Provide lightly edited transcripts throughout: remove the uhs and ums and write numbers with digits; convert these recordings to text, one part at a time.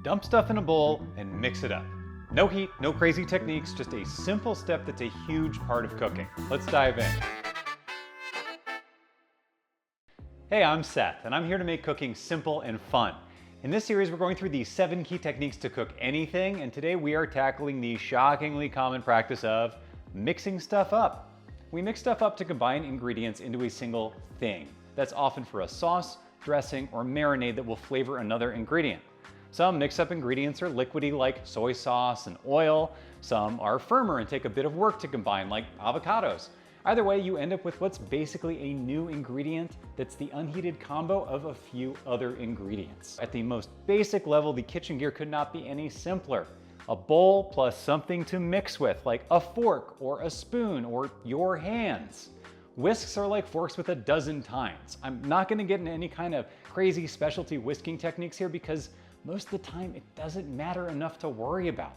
Dump stuff in a bowl and mix it up. No heat, no crazy techniques, just a simple step that's a huge part of cooking. Let's dive in. Hey, I'm Seth, and I'm here to make cooking simple and fun. In this series, we're going through the 7 key techniques to cook anything, and today we are tackling the shockingly common practice of mixing stuff up. We mix stuff up to combine ingredients into a single thing. That's often for a sauce, dressing, or marinade that will flavor another ingredient. Some mix-up ingredients are liquidy like soy sauce and oil. Some are firmer and take a bit of work to combine like avocados. Either way, you end up with what's basically a new ingredient that's the unheated combo of a few other ingredients. At the most basic level, the kitchen gear could not be any simpler. A bowl plus something to mix with, like a fork or a spoon or your hands. Whisks are like forks with a dozen tines. I'm not gonna get into any kind of crazy specialty whisking techniques here because most of the time it doesn't matter enough to worry about.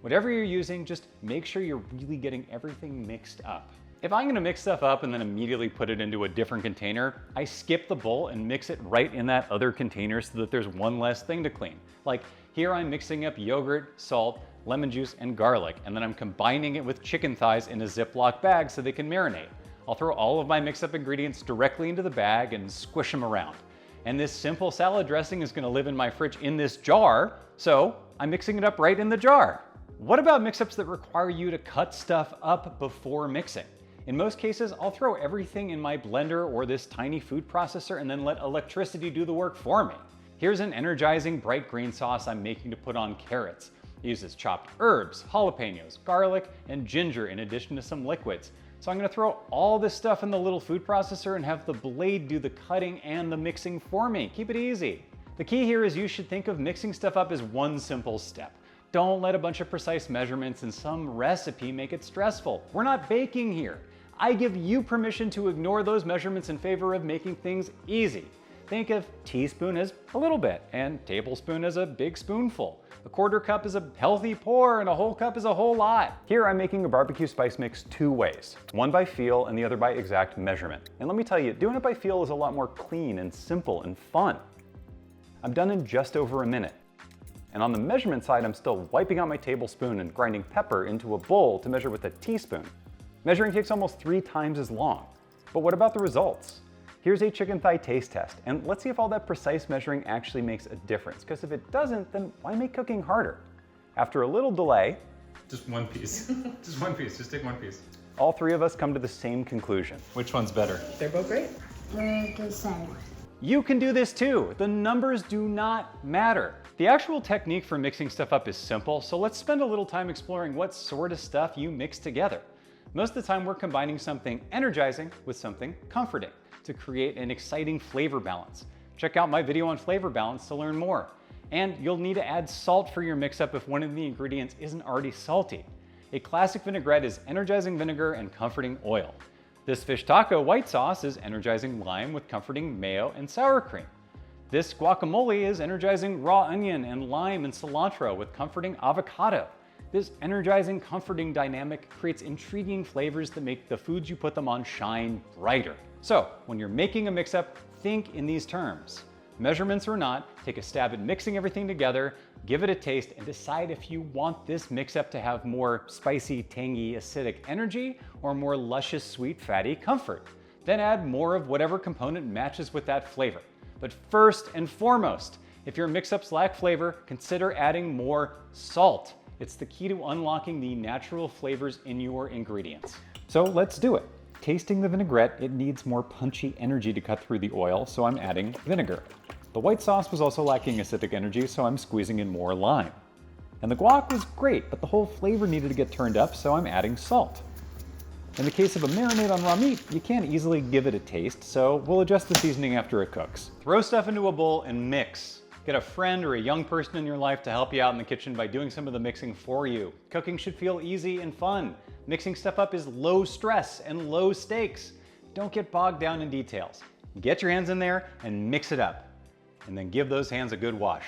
Whatever you're using, just make sure you're really getting everything mixed up. If I'm gonna mix stuff up and then immediately put it into a different container, I skip the bowl and mix it right in that other container so that there's one less thing to clean. Like here I'm mixing up yogurt, salt, lemon juice, and garlic, and then I'm combining it with chicken thighs in a Ziploc bag so they can marinate. I'll throw all of my mix-up ingredients directly into the bag and squish them around. And this simple salad dressing is gonna live in my fridge in this jar, so I'm mixing it up right in the jar. What about mix-ups that require you to cut stuff up before mixing? In most cases, I'll throw everything in my blender or this tiny food processor and then let electricity do the work for me. Here's an energizing bright green sauce I'm making to put on carrots. It uses chopped herbs, jalapenos, garlic, and ginger in addition to some liquids. So I'm gonna throw all this stuff in the little food processor and have the blade do the cutting and the mixing for me. Keep it easy. The key here is you should think of mixing stuff up as one simple step. Don't let a bunch of precise measurements in some recipe make it stressful. We're not baking here. I give you permission to ignore those measurements in favor of making things easy. Think of teaspoon as a little bit and tablespoon as a big spoonful. A quarter cup is a healthy pour and a whole cup is a whole lot. Here I'm making a barbecue spice mix 2 ways. One by feel and the other by exact measurement. And let me tell you, doing it by feel is a lot more clean and simple and fun. I'm done in just over a minute. And on the measurement side, I'm still wiping out my tablespoon and grinding pepper into a bowl to measure with a teaspoon. Measuring takes almost 3 times as long. But what about the results? Here's a chicken thigh taste test, and let's see if all that precise measuring actually makes a difference, because if it doesn't, then why make cooking harder? After a little delay, just one piece. Just one piece, just take one piece. All 3 of us come to the same conclusion. Which one's better? They're both great. You can do this too. The numbers do not matter. The actual technique for mixing stuff up is simple, so let's spend a little time exploring what sort of stuff you mix together. Most of the time we're combining something energizing with something comforting to create an exciting flavor balance. Check out my video on flavor balance to learn more. And you'll need to add salt for your mix-up if one of the ingredients isn't already salty. A classic vinaigrette is energizing vinegar and comforting oil. This fish taco white sauce is energizing lime with comforting mayo and sour cream. This guacamole is energizing raw onion and lime and cilantro with comforting avocado. This energizing, comforting dynamic creates intriguing flavors that make the foods you put them on shine brighter. So, when you're making a mix-up, think in these terms. Measurements or not, take a stab at mixing everything together, give it a taste, and decide if you want this mix-up to have more spicy, tangy, acidic energy or more luscious, sweet, fatty comfort. Then add more of whatever component matches with that flavor. But first and foremost, if your mix-ups lack flavor, consider adding more salt. It's the key to unlocking the natural flavors in your ingredients. So let's do it. Tasting the vinaigrette, it needs more punchy energy to cut through the oil, so I'm adding vinegar. The white sauce was also lacking acidic energy, so I'm squeezing in more lime. And the guac was great, but the whole flavor needed to get turned up, so I'm adding salt. In the case of a marinade on raw meat, you can't easily give it a taste, so we'll adjust the seasoning after it cooks. Throw stuff into a bowl and mix. Get a friend or a young person in your life to help you out in the kitchen by doing some of the mixing for you. Cooking should feel easy and fun. Mixing stuff up is low stress and low stakes. Don't get bogged down in details. Get your hands in there and mix it up. And then give those hands a good wash.